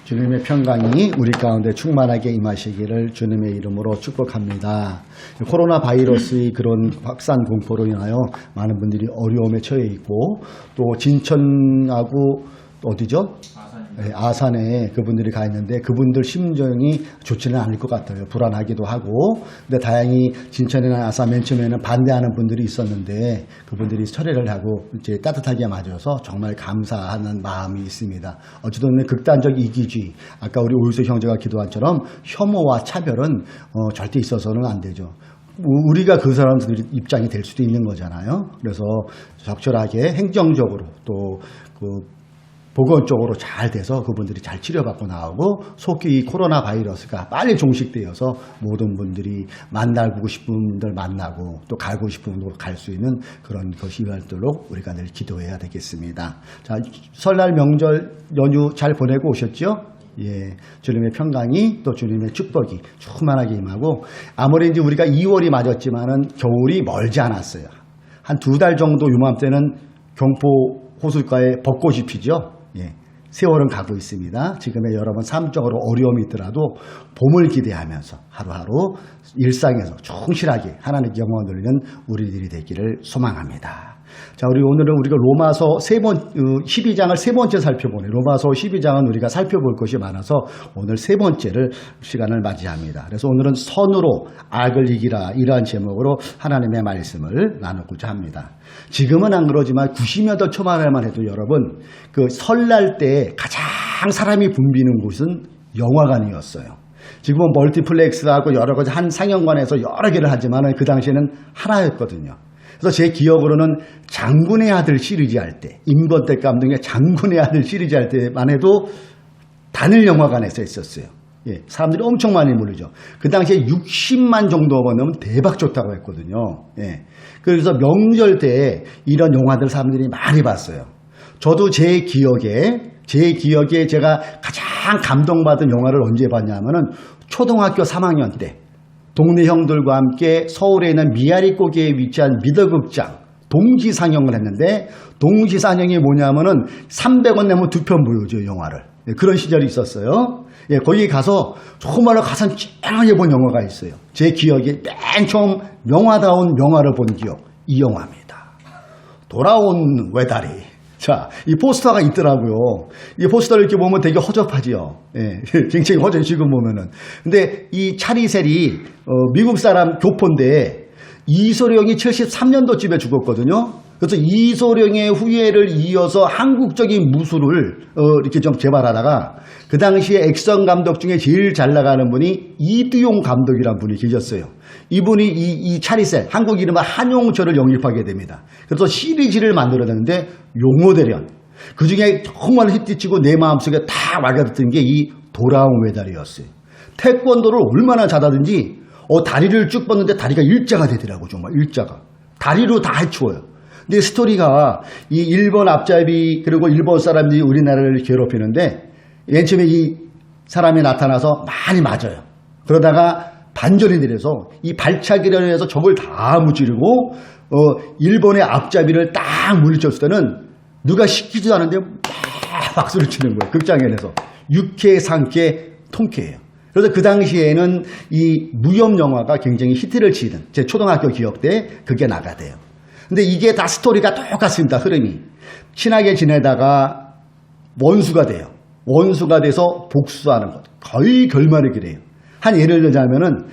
주님의 평강이 우리 가운데 충만하게 임하시기를 주님의 이름으로 축복합니다. 코로나 바이러스의 그런 확산 공포로 인하여 많은 분들이 어려움에 처해 있고, 또 진천하고 어디죠? 아산에 그분들이 가 있는데 그분들 심정이 좋지는 않을 것 같아요. 불안하기도 하고. 근데 다행히 진천이나 아산 맨 처음에는 반대하는 분들이 있었는데 그분들이 철회를 하고 이제 따뜻하게 맞아서 정말 감사하는 마음이 있습니다. 어쨌든 극단적 이기주의, 아까 우리 오유수 형제가 기도한처럼 혐오와 차별은 절대 있어서는 안 되죠. 우리가 그 사람들 입장이 될 수도 있는 거잖아요. 그래서 적절하게 행정적으로 또 보건적으로 잘 돼서 그분들이 잘 치료받고 나오고 속히 이 코로나 바이러스가 빨리 종식되어서 모든 분들이 만나고 싶은 분들 만나고 또 가고 싶은 분들 갈 수 있는 그런 것이 되도록 우리가 늘 기도해야 되겠습니다. 자, 설날 명절 연휴 잘 보내고 오셨죠? 예, 주님의 평강이 또 주님의 축복이 충만하게 임하고, 아무리 이제 우리가 2월이 맞았지만은 겨울이 멀지 않았어요. 한 2달 정도 요맘때는 경포 호숫가에 벚꽃이 피죠. 예, 세월은 가고 있습니다. 지금의 여러분 삶적으로 어려움이 있더라도 봄을 기대하면서 하루하루 일상에서 충실하게 하나님께 영광을 돌리는 우리들이 되기를 소망합니다. 자, 오늘은 우리가 로마서 12장을 세 번째 살펴보네요. 로마서 12장은 우리가 살펴볼 것이 많아서 오늘 세 번째를 시간을 맞이합니다. 그래서 오늘은 선으로 악을 이기라, 이러한 제목으로 하나님의 말씀을 나누고자 합니다. 지금은 안 그러지만 90년대 초반에만 해도 여러분, 그 설날 때 가장 사람이 붐비는 곳은 영화관이었어요. 지금은 멀티플렉스하고 여러 가지 한 상영관에서 여러 개를 하지만 그 당시에는 하나였거든요. 그래서 제 기억으로는 장군의 아들 시리즈 할 때, 임권택 감독의 장군의 아들 시리즈 할 때만 해도 단일 영화관에서 했었어요. 예, 사람들이 엄청 많이 몰리죠. 그 당시에 60만 정도가 넘으면 대박 좋다고 했거든요. 예, 그래서 명절 때 이런 영화들 사람들이 많이 봤어요. 저도 제 기억에 제가 가장 감동받은 영화를 언제 봤냐면은 초등학교 3학년 때 동네 형들과 함께 서울에 있는 미아리고개에 위치한 미더극장 동시 상영을 했는데, 동시 상영이 뭐냐면은 300원 내면 2편 보여줘요, 영화를. 예, 그런 시절이 있었어요. 예, 거기 가서 정말로 가장 쨍하게 본 영화가 있어요. 제 기억에 맨 처음 영화다운 영화를 본 기억, 이 영화입니다. 돌아온 외다리. 자, 이 포스터가 있더라고요. 이 포스터를 이렇게 보면 되게 허접하지요. 예, 굉장히 허접해, 지금 보면은. 근데 이 차리셀이, 미국 사람 교포인데, 이소룡이 73년도쯤에 죽었거든요. 그래서 이소룡의 후예를 이어서 한국적인 무술을, 이렇게 좀 개발하다가, 그 당시에 액션 감독 중에 제일 잘 나가는 분이 이두용 감독이라는 분이 계셨어요. 이분이 이 차리셀, 한국 이름은 한용철을 영입하게 됩니다. 그래서 시리즈를 만들어냈는데 용호대련, 그 중에 정말 히트치고 내 마음속에 다 와닿았던 게 이 돌아온 외다리였어요. 태권도를 얼마나 잘하든지 다리를 쭉 뻗는데 다리가 일자가 되더라고. 정말 일자가. 다리로 다 해치워요. 근데 스토리가 이 일본 앞잡이 그리고 일본 사람들이 우리나라를 괴롭히는데, 맨 처음에 이 사람이 나타나서 많이 맞아요. 그러다가 반전이 내려서 이 발차기를 해서 적을 다 무찌르고 일본의 앞잡이를 딱 물리쳤을 때는 누가 시키지도 않은데 막 박수를 치는 거예요. 극장에 내서. 육회, 상쾌, 통쾌해요. 그래서 그 당시에는 이 무협 영화가 굉장히 히트를 치는, 제 초등학교 기억 때 그게 나가대요. 근데 이게 다 스토리가 똑같습니다. 흐름이. 친하게 지내다가 원수가 돼요. 원수가 돼서 복수하는 것. 거의 결말을 그래요. 한 예를 들자면은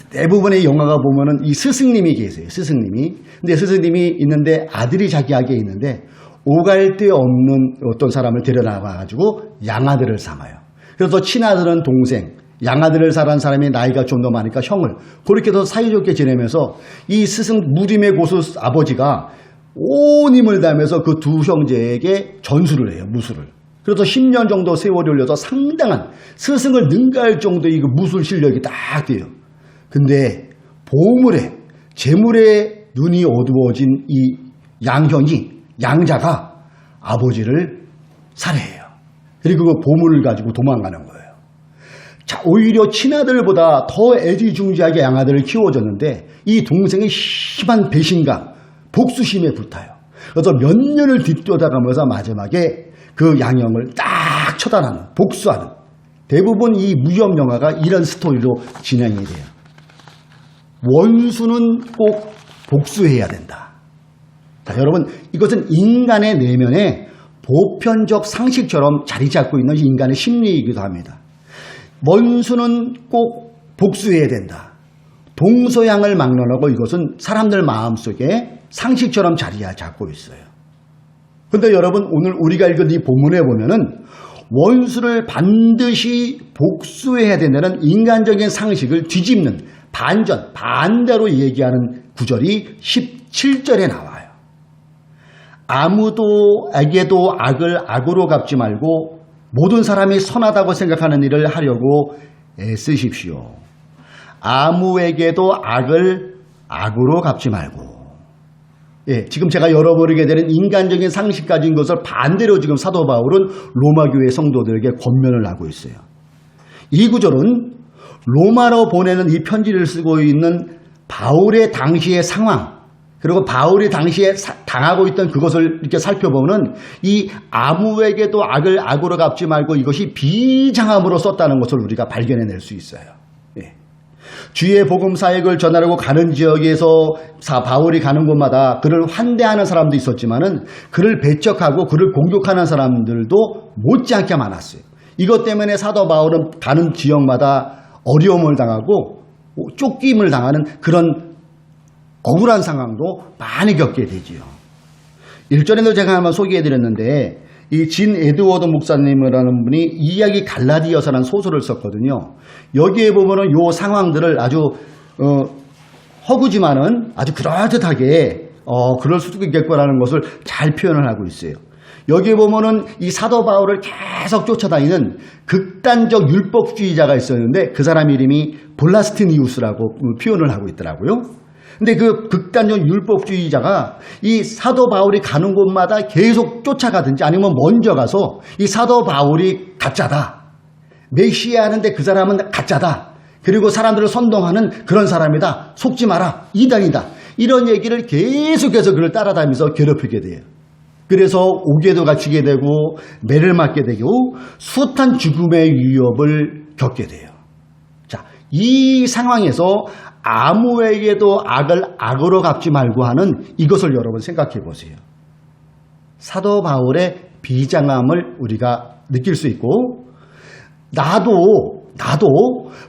대부분의 영화가 보면은 이 스승님이 계세요. 스승님이. 근데 스승님이 있는데 아들이 자기에게 있는데 오갈 데 없는 어떤 사람을 데려나가가지고 양아들을 삼아요. 그래서 친아들은 동생, 양아들을 사는 사람이 나이가 좀 더 많으니까 형을. 그렇게 해서 사이좋게 지내면서 이 스승 무림의 고수 아버지가 온 힘을 다하면서 그 두 형제에게 전수를 해요. 무술을. 그래서 10년 정도 세월이 흘려서 상당한 스승을 능가할 정도의 그 무술 실력이 딱 돼요. 근데 보물에, 재물에 눈이 어두워진 이 양자가 아버지를 살해해요. 그리고 그 보물을 가지고 도망가는 거예요. 자, 오히려 친아들보다 더 애지중지하게 양아들을 키워줬는데 이 동생의 심한 배신감, 복수심에 불타요. 그래서 몇 년을 뒤쫓아가면서 마지막에 그 양형을 딱 처단하는, 복수하는, 대부분 이 무협 영화가 이런 스토리로 진행이 돼요. 원수는 꼭 복수해야 된다. 자, 여러분, 이것은 인간의 내면에 보편적 상식처럼 자리 잡고 있는 인간의 심리이기도 합니다. 원수는 꼭 복수해야 된다. 동서양을 막론하고 이것은 사람들 마음속에 상식처럼 자리 잡고 있어요. 그런데 여러분, 오늘 우리가 읽은 이 본문에 보면은 원수를 반드시 복수해야 된다는 인간적인 상식을 뒤집는 반대로 얘기하는 구절이 17절에 나와요. 아무도에게도 악을 악으로 갚지 말고 모든 사람이 선하다고 생각하는 일을 하려고 애쓰십시오. 아무에게도 악을 악으로 갚지 말고. 예, 지금 제가 열어버리게 되는 인간적인 상식 가진 것을 반대로 지금 사도 바울은 로마교회 성도들에게 권면을 하고 있어요. 이 구절은 로마로 보내는 이 편지를 쓰고 있는 바울의 당시의 상황, 그리고 바울이 당시에 당하고 있던 그것을 이렇게 살펴보면 이 아무에게도 악을 악으로 갚지 말고 이것이 비장함으로 썼다는 것을 우리가 발견해낼 수 있어요. 예. 주의 복음 사역을 전하려고 가는 지역에서 바울이 가는 곳마다 그를 환대하는 사람도 있었지만은 그를 배척하고 그를 공격하는 사람들도 못지않게 많았어요. 이것 때문에 사도 바울은 가는 지역마다 어려움을 당하고 쫓김을 당하는 그런 억울한 상황도 많이 겪게 되지요. 1절에도 제가 한번 소개해드렸는데 이 진 에드워드 목사님이라는 분이 이야기 갈라디아서라는 소설을 썼거든요. 여기에 보면은 요 상황들을 아주 허구지만은 아주 그럴듯하게 그럴 수도 있겠구나라는 것을 잘 표현을 하고 있어요. 여기에 보면은 이 사도 바울을 계속 쫓아다니는 극단적 율법주의자가 있었는데 그 사람 이름이 블라스티니우스라고 표현을 하고 있더라고요. 근데 그 극단적 율법주의자가 이 사도 바울이 가는 곳마다 계속 쫓아가든지 아니면 먼저 가서 이 사도 바울이 가짜다. 메시아 하는데 그 사람은 가짜다. 그리고 사람들을 선동하는 그런 사람이다. 속지 마라. 이단이다. 이런 얘기를 계속해서 그를 따라다니면서 괴롭히게 돼요. 그래서 옥에도 갇히게 되고 매를 맞게 되고 숱한 죽음의 위협을 겪게 돼요. 자, 이 상황에서 아무에게도 악을 악으로 갚지 말고 하는 이것을 여러분 생각해 보세요. 사도 바울의 비장함을 우리가 느낄 수 있고 나도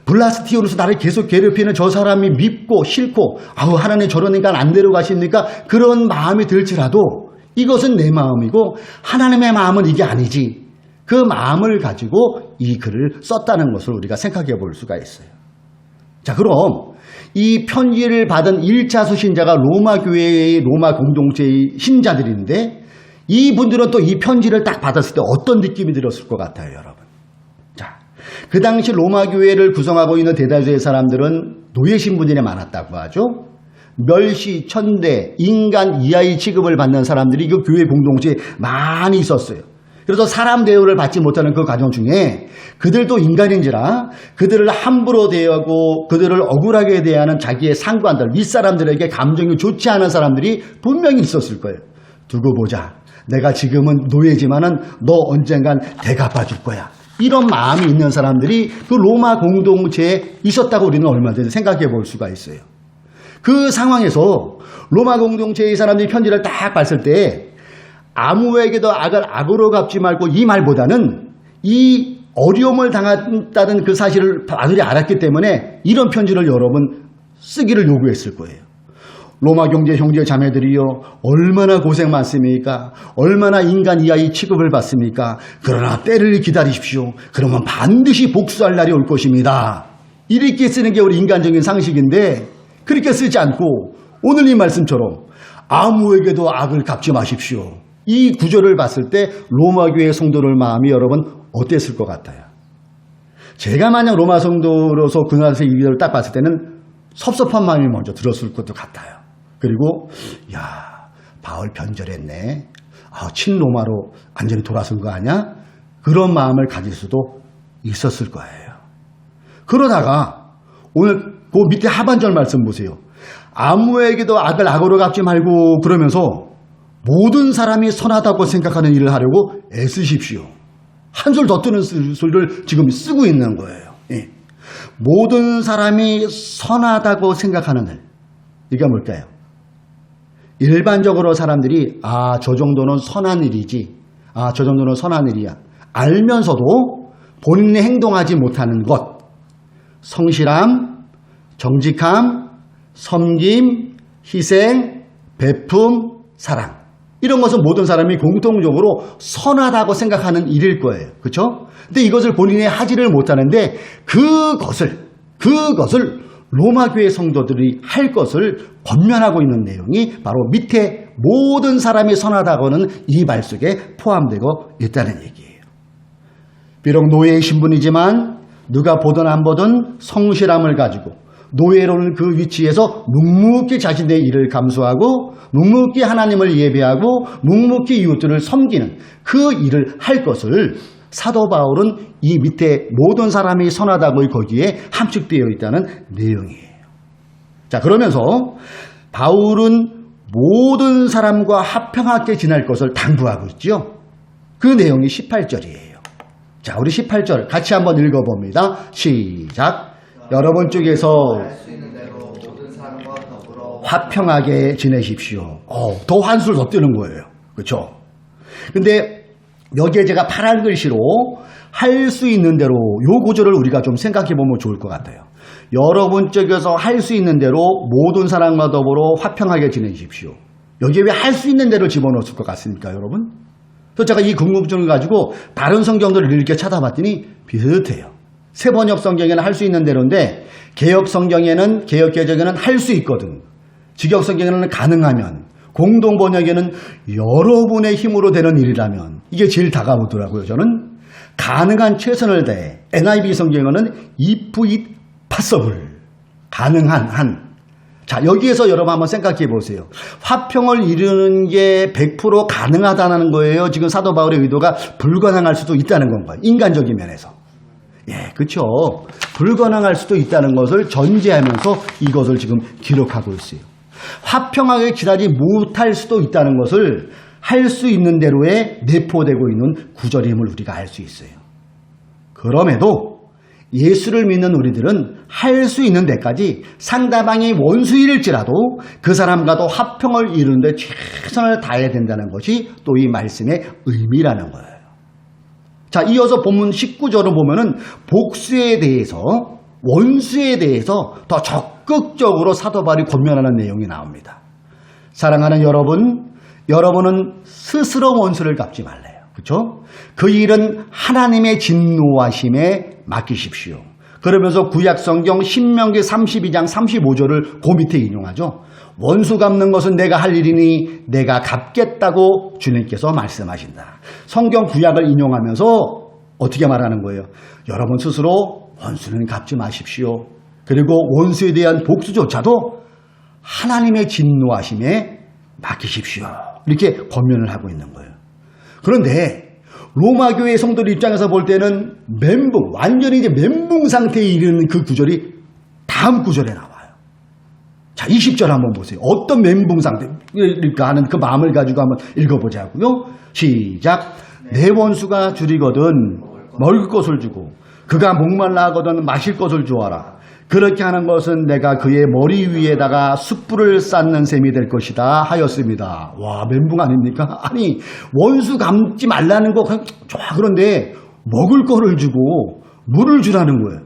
블라스티오누스 나를 계속 괴롭히는 저 사람이 밉고 싫고 하나님 저런 인간 안 데려가십니까? 그런 마음이 들지라도 이것은 내 마음이고 하나님의 마음은 이게 아니지. 그 마음을 가지고 이 글을 썼다는 것을 우리가 생각해 볼 수가 있어요. 자, 그럼 이 편지를 받은 1차 수신자가 로마 교회의 로마 공동체의 신자들인데 이분들은 또 이 편지를 딱 받았을 때 어떤 느낌이 들었을 것 같아요, 여러분? 자, 그 당시 로마 교회를 구성하고 있는 대다수의 사람들은 노예 신분이 많았다고 하죠. 멸시, 천대, 인간 이하의 취급을 받는 사람들이 그 교회 공동체에 많이 있었어요. 그래서 사람 대우를 받지 못하는 그 가정 중에 그들도 인간인지라 그들을 함부로 대하고 그들을 억울하게 대하는 자기의 상관들, 윗사람들에게 감정이 좋지 않은 사람들이 분명히 있었을 거예요. 두고 보자. 내가 지금은 노예지만은 너 언젠간 대갚아줄 거야. 이런 마음이 있는 사람들이 그 로마 공동체에 있었다고 우리는 얼마든지 생각해 볼 수가 있어요. 그 상황에서 로마 공동체의 사람들이 편지를 딱 봤을 때 아무에게도 악을 악으로 갚지 말고 이 말보다는 이 어려움을 당했다는 그 사실을 아들이 알았기 때문에 이런 편지를 여러 번 쓰기를 요구했을 거예요. 로마 경제 형제 자매들이요 얼마나 고생 많습니까? 얼마나 인간 이하의 취급을 받습니까? 그러나 때를 기다리십시오. 그러면 반드시 복수할 날이 올 것입니다. 이렇게 쓰는 게 우리 인간적인 상식인데 그렇게 쓰지 않고 오늘 이 말씀처럼 아무에게도 악을 갚지 마십시오. 이 구절을 봤을 때 로마 교회 성도들 마음이 여러분 어땠을 것 같아요? 제가 만약 로마 성도로서 그날의 이 구절을 딱 봤을 때는 섭섭한 마음이 먼저 들었을 것도 같아요. 그리고 야, 바울 변절했네. 친로마로 완전히 돌아선 거 아니야? 그런 마음을 가질 수도 있었을 거예요. 그러다가 오늘 그 밑에 하반절 말씀 보세요. 아무에게도 악을 악으로 갚지 말고 그러면서 모든 사람이 선하다고 생각하는 일을 하려고 애쓰십시오. 한술 더 뜨는 소리를 지금 쓰고 있는 거예요. 예. 모든 사람이 선하다고 생각하는 일. 이게 뭘까요? 일반적으로 사람들이 저 정도는 선한 일이지. 저 정도는 선한 일이야. 알면서도 본인이 행동하지 못하는 것. 성실함, 정직함, 섬김, 희생, 베품, 사랑. 이런 것은 모든 사람이 공통적으로 선하다고 생각하는 일일 거예요. 그렇죠? 근데 이것을 본인이 하지를 못하는데 그것을 로마교회 성도들이 할 것을 권면하고 있는 내용이 바로 밑에 모든 사람이 선하다고는 이 말 속에 포함되고 있다는 얘기예요. 비록 노예의 신분이지만 누가 보든 안 보든 성실함을 가지고 노예로는 그 위치에서 묵묵히 자신의 일을 감수하고 묵묵히 하나님을 예배하고 묵묵히 이웃들을 섬기는 그 일을 할 것을 사도 바울은 이 밑에 모든 사람이 선하다고 거기에 함축되어 있다는 내용이에요. 자, 그러면서 바울은 모든 사람과 합평하게 지낼 것을 당부하고 있죠. 그 내용이 18절이에요. 자, 우리 18절 같이 한번 읽어봅니다. 시작. 여러분 쪽에서 화평하게 지내십시오. 더 한술 더 뜨는 거예요. 그렇죠? 근데 여기에 제가 파란 글씨로 할 수 있는 대로 요 구절을 우리가 좀 생각해 보면 좋을 것 같아요. 여러분 쪽에서 할 수 있는 대로 모든 사람과 더불어 화평하게 지내십시오. 여기에 왜 할 수 있는 대로 집어넣었을 것 같습니까, 여러분? 그래서 제가 이 궁금증을 가지고 다른 성경들을 이렇게 찾아봤더니 비슷해요. 세번역 성경에는 할 수 있는 대로인데 개역 성경에는 개역개정에는 할 수 있거든. 직역 성경에는 가능하면, 공동 번역에는 여러분의 힘으로 되는 일이라면, 이게 제일 다가오더라고요. 저는 가능한 최선을 다해. NIV 성경에는 if it possible, 가능한 한. 자, 여기에서 여러분 한번 생각해 보세요. 화평을 이루는 게 100% 가능하다는 거예요. 지금 사도 바울의 의도가 불가능할 수도 있다는 건가요? 인간적인 면에서. 예, 그렇죠. 불가능할 수도 있다는 것을 전제하면서 이것을 지금 기록하고 있어요. 화평하게 지나지 못할 수도 있다는 것을 할 수 있는 대로에 내포되고 있는 구절임을 우리가 알 수 있어요. 그럼에도 예수를 믿는 우리들은 할 수 있는 데까지 상대방이 원수일지라도 그 사람과도 화평을 이루는 데 최선을 다해야 된다는 것이 또 이 말씀의 의미라는 거예요. 자, 이어서 본문 19절을 보면은 복수에 대해서, 원수에 대해서 더 적극적으로 사도 바울이 권면하는 내용이 나옵니다. 사랑하는 여러분, 여러분은 스스로 원수를 갚지 말래요. 그렇죠? 그 일은 하나님의 진노하심에 맡기십시오. 그러면서 구약 성경 신명기 32장 35절을 그 밑에 인용하죠. 원수 갚는 것은 내가 할 일이니 내가 갚겠다고 주님께서 말씀하신다. 성경 구약을 인용하면서 어떻게 말하는 거예요? 여러분 스스로 원수는 갚지 마십시오. 그리고 원수에 대한 복수조차도 하나님의 진노하심에 맡기십시오. 이렇게 권면을 하고 있는 거예요. 그런데 로마 교회 성도들 입장에서 볼 때는 멘붕, 완전히 이제 멘붕 상태에 이르는 그 구절이 다음 구절에 나와요. 자, 20절 한번 보세요. 어떤 멘붕 상태일까 하는 그 마음을 가지고 한번 읽어보자고요. 시작. 내 원수가 줄이거든 먹을 것을 주고 그가 목말라 하거든 마실 것을 주어라. 그렇게 하는 것은 내가 그의 머리 위에다가 숯불을 쌓는 셈이 될 것이다 하였습니다. 와, 멘붕 아닙니까? 아니, 원수 갚지 말라는 거 좋아. 그런데 먹을 거를 주고 물을 주라는 거예요.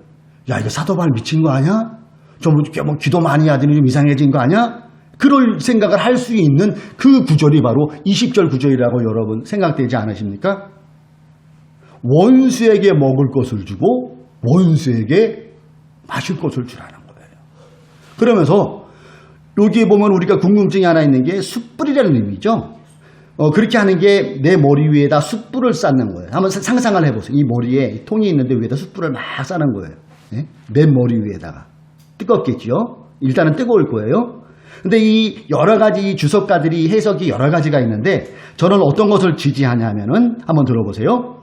야, 이거 사도 바울 미친 거 아니야? 좀 뭐 기도 많이 하더니 좀 이상해진 거 아니야? 그럴 생각을 할 수 있는 그 구절이 바로 20절 구절이라고 여러분 생각되지 않으십니까? 원수에게 먹을 것을 주고 원수에게 마실 것을 주라는 거예요. 그러면서 여기에 보면 우리가 궁금증이 하나 있는 게 숯불이라는 의미죠. 그렇게 하는 게 내 머리 위에다 숯불을 쌓는 거예요. 한번 상상을 해보세요. 이 머리에 통이 있는데 위에다 숯불을 막 쌓는 거예요. 네? 내 머리 위에다가. 뜨겁겠죠. 일단은 뜨거울 거예요. 근데 이 여러 가지 주석가들이 해석이 여러 가지가 있는데 저는 어떤 것을 지지하냐면은 한번 들어보세요.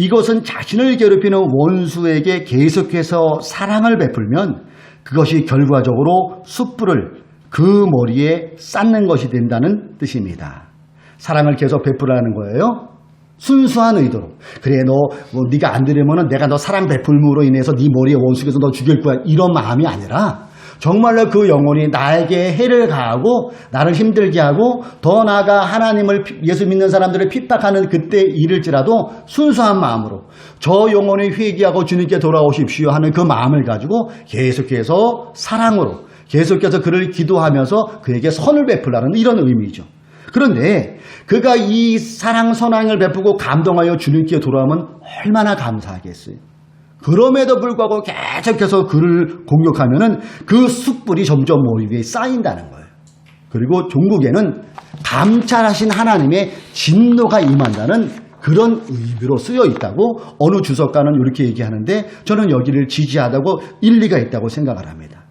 이것은 자신을 괴롭히는 원수에게 계속해서 사랑을 베풀면 그것이 결과적으로 숯불을 그 머리에 쌓는 것이 된다는 뜻입니다. 사랑을 계속 베풀라는 거예요. 순수한 의도로. 그래, 네가 안 들으면은 내가 너 사랑 베풀므로 인해서 네 머리에 원수께서 너 죽일 거야. 이런 마음이 아니라 정말로 그 영혼이 나에게 해를 가하고 나를 힘들게 하고 더 나아가 하나님을 예수 믿는 사람들을 핍박하는 그때 이를지라도 순수한 마음으로 저 영혼이 회개하고 주님께 돌아오십시오 하는 그 마음을 가지고 계속해서 사랑으로 계속해서 그를 기도하면서 그에게 선을 베풀라는 이런 의미죠. 그런데 그가 이 사랑 선앙을 베푸고 감동하여 주님께 돌아오면 얼마나 감사하겠어요. 그럼에도 불구하고 계속해서 그를 공격하면은 그 숯불이 점점 머리 위에 쌓인다는 거예요. 그리고 종국에는 감찰하신 하나님의 진노가 임한다는 그런 의미로 쓰여 있다고 어느 주석가는 이렇게 얘기하는데 저는 여기를 지지하다고 일리가 있다고 생각을 합니다.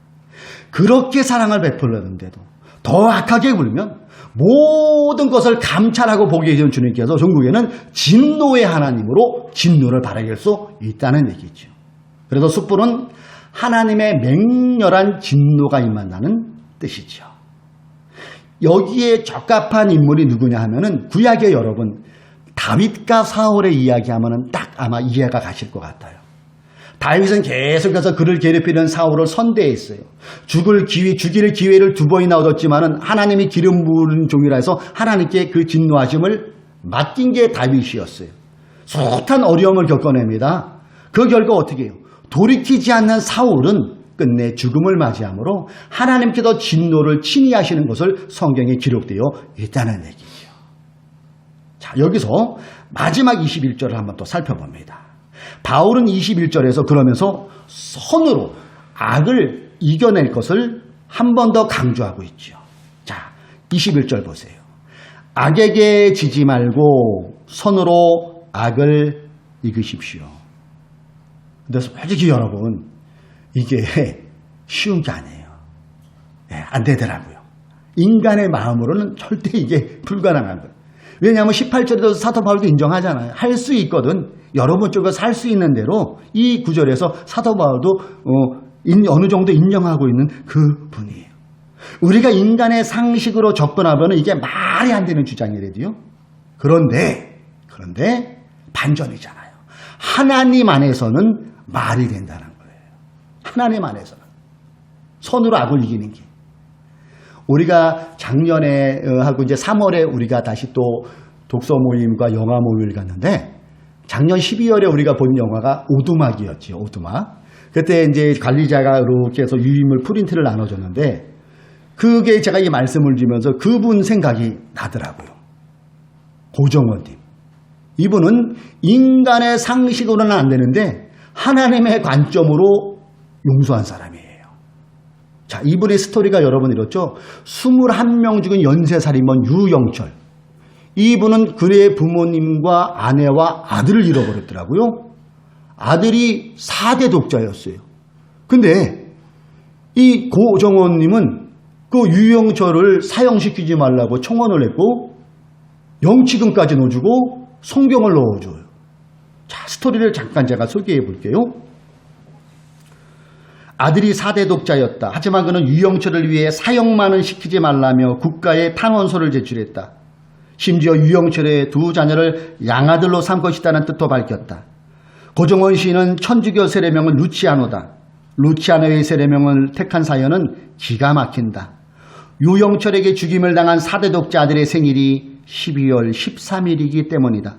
그렇게 사랑을 베풀었는데도 더 악하게 굴면 모든 것을 감찰하고 보게 해준 주님께서 종국에는 진노의 하나님으로 진노를 발하게 할 수 있다는 얘기죠. 그래서 숯불은 하나님의 맹렬한 진노가 임한다는 뜻이죠. 여기에 적합한 인물이 누구냐 하면은 구약의 여러분 다윗과 사울의 이야기하면은 딱 아마 이해가 가실 것 같아요. 다윗은 계속해서 그를 괴롭히는 사울을 선대했어요. 죽일 기회를 2번이나 얻었지만은 하나님이 기름 부은 종이라 해서 하나님께 그 진노하심을 맡긴 게 다윗이었어요. 숱한 어려움을 겪어냅니다. 그 결과 어떻게 해요? 돌이키지 않는 사울은 끝내 죽음을 맞이하므로 하나님께서 진노를 친히 하시는 것을 성경에 기록되어 있다는 얘기죠. 자, 여기서 마지막 21절을 한번 또 살펴봅니다. 바울은 21절에서 그러면서 선으로 악을 이겨낼 것을 한 번 더 강조하고 있죠. 자, 21절 보세요. 악에게 지지 말고 선으로 악을 이기십시오. 근데 솔직히 여러분 이게 쉬운 게 아니에요. 안 되더라고요. 인간의 마음으로는 절대 이게 불가능한 거예요. 왜냐하면 18절에도 사도 바울도 인정하잖아요. 할 수 있거든. 여러분 쪽에서 할 수 있는 대로 이 구절에서 사도 바울도 어느 정도 인정하고 있는 그 분이에요. 우리가 인간의 상식으로 접근하면 이게 말이 안 되는 주장이래도요. 그런데 반전이잖아요. 하나님 안에서는 말이 된다는 거예요. 하나님 안에서는. 선으로 악을 이기는 게. 우리가 작년에 하고 이제 3월에 우리가 다시 또 독서 모임과 영화 모임을 갔는데 작년 12월에 우리가 본 영화가 오두막이었지요. 오두막. 그때 이제 관리자가 이렇게 해서 유인물 프린트를 나눠줬는데 그게 제가 이 말씀을 주면서 그분 생각이 나더라고요. 고정원님. 이분은 인간의 상식으로는 안 되는데 하나님의 관점으로 용서한 사람이에요. 자, 이분의 스토리가 여러분 이렇죠. 21명 죽은 연쇄살인범 유영철. 이분은 그의 부모님과 아내와 아들을 잃어버렸더라고요. 아들이 4대 독자였어요. 근데 이 고정원님은 그 유영철을 사형시키지 말라고 청원을 했고 영치금까지 넣어주고 성경을 넣어줘요. 자, 스토리를 잠깐 제가 소개해 볼게요. 아들이 4대 독자였다. 하지만 그는 유영철을 위해 사형만은 시키지 말라며 국가에 탄원서를 제출했다. 심지어 유영철의 2 자녀를 양아들로 삼고 싶다는 뜻도 밝혔다. 고정원 시인은 천주교 세례명은 루치아노다. 루치아노의 세례명을 택한 사연은 기가 막힌다. 유영철에게 죽임을 당한 4대 독자 아들의 생일이 12월 13일이기 때문이다.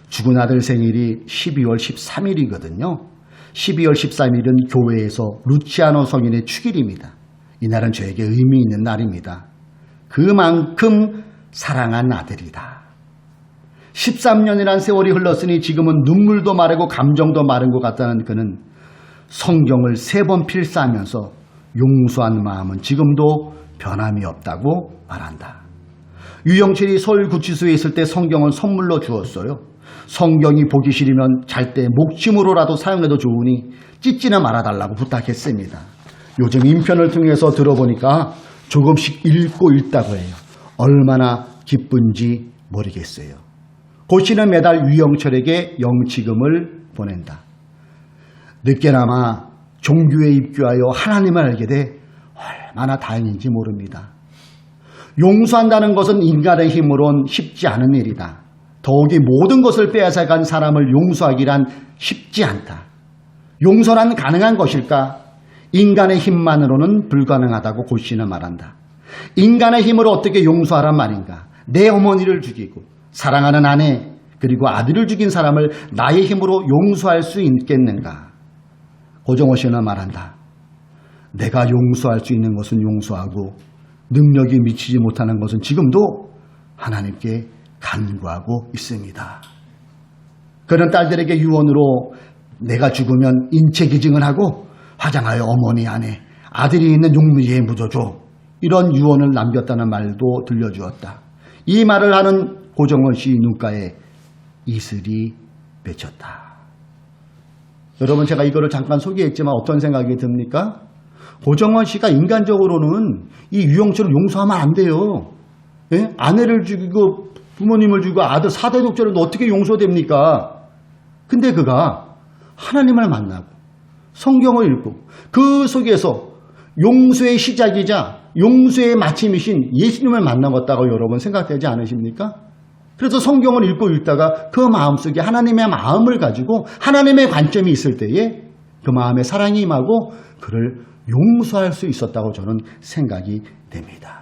죽은 아들 생일이 12월 13일이거든요. 12월 13일은 교회에서 루치아노 성인의 축일입니다. 이날은 저에게 의미 있는 날입니다. 그만큼 사랑한 아들이다. 13년이란 세월이 흘렀으니 지금은 눈물도 마르고 감정도 마른 것 같다는 그는 성경을 3번 필사하면서 용서한 마음은 지금도 변함이 없다고 말한다. 유영철이 서울구치소에 있을 때 성경을 선물로 주었어요. 성경이 보기 싫으면 잘 때 목침으로라도 사용해도 좋으니 찢지나 말아달라고 부탁했습니다. 요즘 인편을 통해서 들어보니까 조금씩 읽고 있다고 해요. 얼마나 기쁜지 모르겠어요. 고씨는 매달 유영철에게 영치금을 보낸다. 늦게나마 종교에 입교하여 하나님을 알게 돼 얼마나 다행인지 모릅니다. 용서한다는 것은 인간의 힘으론 쉽지 않은 일이다. 더욱이 모든 것을 빼앗아간 사람을 용서하기란 쉽지 않다. 용서란 가능한 것일까? 인간의 힘만으로는 불가능하다고 고시는 말한다. 인간의 힘으로 어떻게 용서하란 말인가? 내 어머니를 죽이고 사랑하는 아내 그리고 아들을 죽인 사람을 나의 힘으로 용서할 수 있겠는가? 고정호 씨는 말한다. 내가 용서할 수 있는 것은 용서하고 능력이 미치지 못하는 것은 지금도 하나님께 간구하고 있습니다. 그런 딸들에게 유언으로 내가 죽으면 인체 기증을 하고 화장하여 어머니 아내 아들이 있는 용미에 묻어줘. 이런 유언을 남겼다는 말도 들려주었다. 이 말을 하는 고정원 씨 눈가에 이슬이 맺혔다. 여러분 제가 이거를 잠깐 소개했지만 어떤 생각이 듭니까? 고정원 씨가 인간적으로는 이 유영철을 용서하면 안 돼요. 예? 아내를 죽이고 부모님을 죽이고 아들 4대 독재를 어떻게 용서됩니까? 근데 그가 하나님을 만나고 성경을 읽고 그 속에서 용서의 시작이자 용서의 마침이신 예수님을 만나봤다고 여러분 생각되지 않으십니까? 그래서 성경을 읽다가 그 마음속에 하나님의 마음을 가지고 하나님의 관점이 있을 때에 그 마음에 사랑이 임하고 그를 용서할 수 있었다고 저는 생각이 됩니다.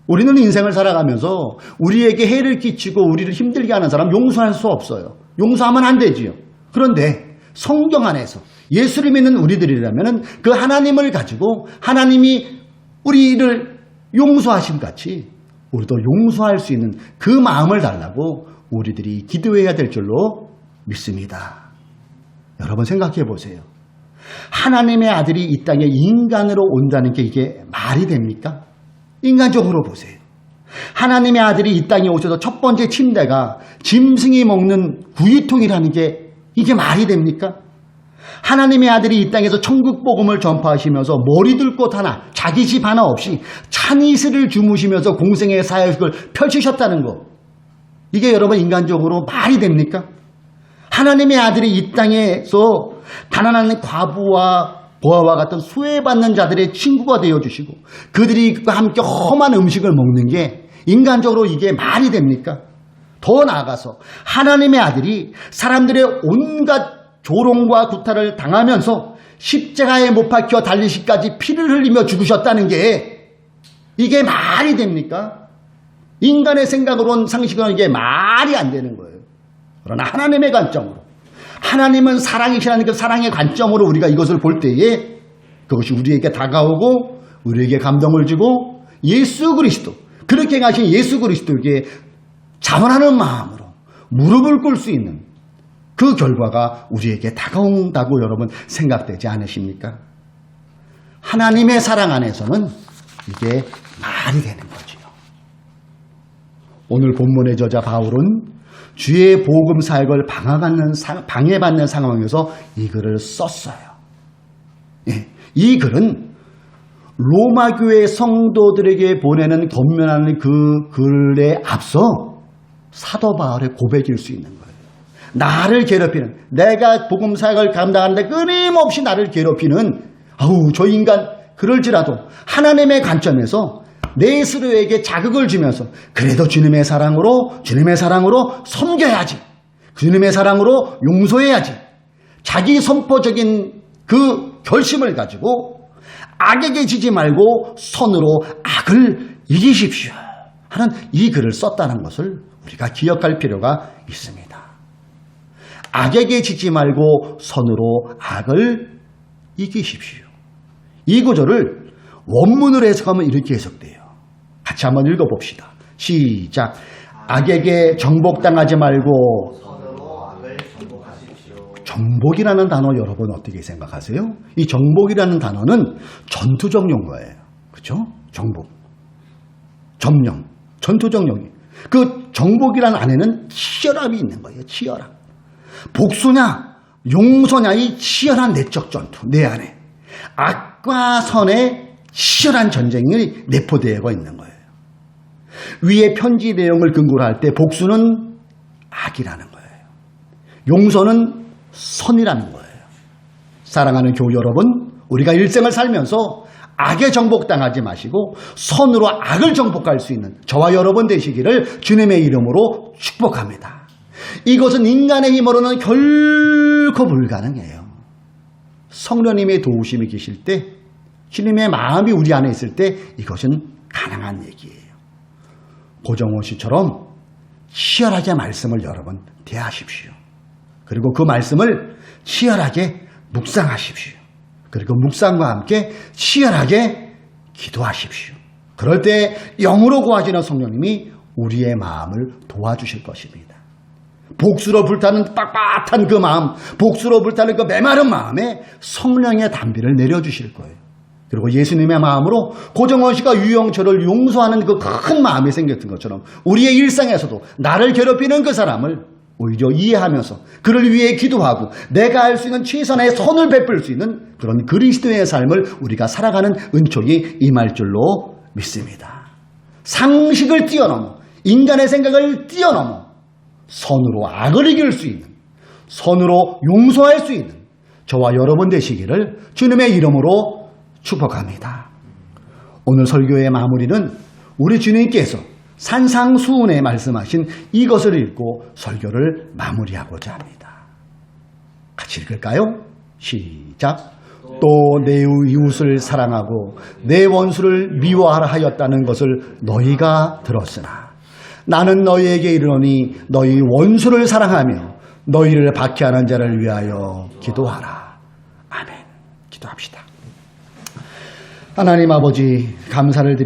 우리는 인생을 살아가면서 우리에게 해를 끼치고 우리를 힘들게 하는 사람 용서할 수 없어요. 용서하면 안 되지요. 그런데 성경 안에서 예수를 믿는 우리들이라면 그 하나님을 가지고 하나님이 우리를 용서하신 같이 우리도 용서할 수 있는 그 마음을 달라고 우리들이 기도해야 될 줄로 믿습니다. 여러분 생각해 보세요. 하나님의 아들이 이 땅에 인간으로 온다는 게 이게 말이 됩니까? 인간적으로 보세요. 하나님의 아들이 이 땅에 오셔서 첫 번째 침대가 짐승이 먹는 구유통이라는 게 이게 말이 됩니까? 하나님의 아들이 이 땅에서 천국 복음을 전파하시면서 머리둘 곳 하나, 자기 집 하나 없이 찬이슬을 주무시면서 공생의 사역을 펼치셨다는 것. 이게 여러분 인간적으로 말이 됩니까? 하나님의 아들이 이 땅에서 가난한 과부와 보아와 같은 수혜받는 자들의 친구가 되어주시고 그들이 함께 험한 음식을 먹는 게 인간적으로 이게 말이 됩니까? 더 나아가서 하나님의 아들이 사람들의 온갖 조롱과 구타를 당하면서 십자가에 못 박혀 달리시까지 피를 흘리며 죽으셨다는 게 이게 말이 됩니까? 인간의 생각으로는 상식으로는 이게 말이 안 되는 거예요. 그러나 하나님의 관점으로 하나님은 사랑이시라는 그 사랑의 관점으로 우리가 이것을 볼 때에 그것이 우리에게 다가오고 우리에게 감동을 주고 예수 그리스도 그렇게 가신 예수 그리스도에게 자원하는 마음으로 무릎을 꿇을 수 있는 그 결과가 우리에게 다가온다고 여러분 생각되지 않으십니까? 하나님의 사랑 안에서는 이게 말이 되는 거지요. 오늘 본문의 저자 바울은 주의 복음 사역을 방해받는 상황에서 이 글을 썼어요. 예, 이 글은 로마 교회 성도들에게 보내는 권면하는 그 글에 앞서 사도 바울의 고백일 수 있는 거예요. 나를 괴롭히는, 내가 복음 사역을 감당하는데 끊임없이 나를 괴롭히는 저 인간 그럴지라도 하나님의 관점에서 내 스스로에게 자극을 주면서 그래도 주님의 사랑으로 섬겨야지. 주님의 사랑으로 용서해야지. 자기 선포적인 그 결심을 가지고 악에게 지지 말고 선으로 악을 이기십시오 하는 이 글을 썼다는 것을 우리가 기억할 필요가 있습니다. 악에게 지지 말고 선으로 악을 이기십시오. 이 구절을 원문으로 해석하면 이렇게 해석돼요. 같이 한번 읽어봅시다. 시작. 악에게 정복당하지 말고 선으로 악을 정복하십시오. 정복이라는 단어 여러분 어떻게 생각하세요? 이 정복이라는 단어는 전투적 용어예요. 그렇죠? 정복. 점령. 전투적 용어. 그 정복이라는 안에는 치열함이 있는 거예요. 치열함. 복수냐 용서냐 이 치열한 내적 전투 내 안에 악과 선의 치열한 전쟁이 내포되어 있는 거예요. 위의 편지 내용을 근거로 할 때 복수는 악이라는 거예요. 용서는 선이라는 거예요. 사랑하는 교우 여러분, 우리가 일생을 살면서 악에 정복당하지 마시고 선으로 악을 정복할 수 있는 저와 여러분 되시기를 주님의 이름으로 축복합니다. 이것은 인간의 힘으로는 결코 불가능해요. 성령님의 도우심이 계실 때, 주님의 마음이 우리 안에 있을 때 이것은 가능한 얘기예요. 고정호 씨처럼 치열하게 말씀을 여러분 대하십시오. 그리고 그 말씀을 치열하게 묵상하십시오. 그리고 묵상과 함께 치열하게 기도하십시오. 그럴 때 영으로 구하시는 성령님이 우리의 마음을 도와주실 것입니다. 복수로 불타는 빳빳한 그 마음, 복수로 불타는 그 메마른 마음에 성령의 단비를 내려주실 거예요. 그리고 예수님의 마음으로 고정원 씨가 유영철을 용서하는 그 큰 마음이 생겼던 것처럼 우리의 일상에서도 나를 괴롭히는 그 사람을 오히려 이해하면서 그를 위해 기도하고 내가 할 수 있는 최선의 선을 베풀 수 있는 그런 그리스도의 삶을 우리가 살아가는 은총이 임할 줄로 믿습니다. 상식을 뛰어넘어 인간의 생각을 뛰어넘어 선으로 악을 이길 수 있는, 선으로 용서할 수 있는 저와 여러분 되시기를 주님의 이름으로 축복합니다. 오늘 설교의 마무리는 우리 주님께서 산상수훈에 말씀하신 이것을 읽고 설교를 마무리하고자 합니다. 같이 읽을까요? 시작. 또 내 이웃을 사랑하고 내 원수를 미워하라 하였다는 것을 너희가 들었으나 나는 너희에게 이르노니 너희 원수를 사랑하며 너희를 박해하는 자를 위하여 기도하라. 아멘. 기도합시다. 하나님 아버지 감사를 드립니다.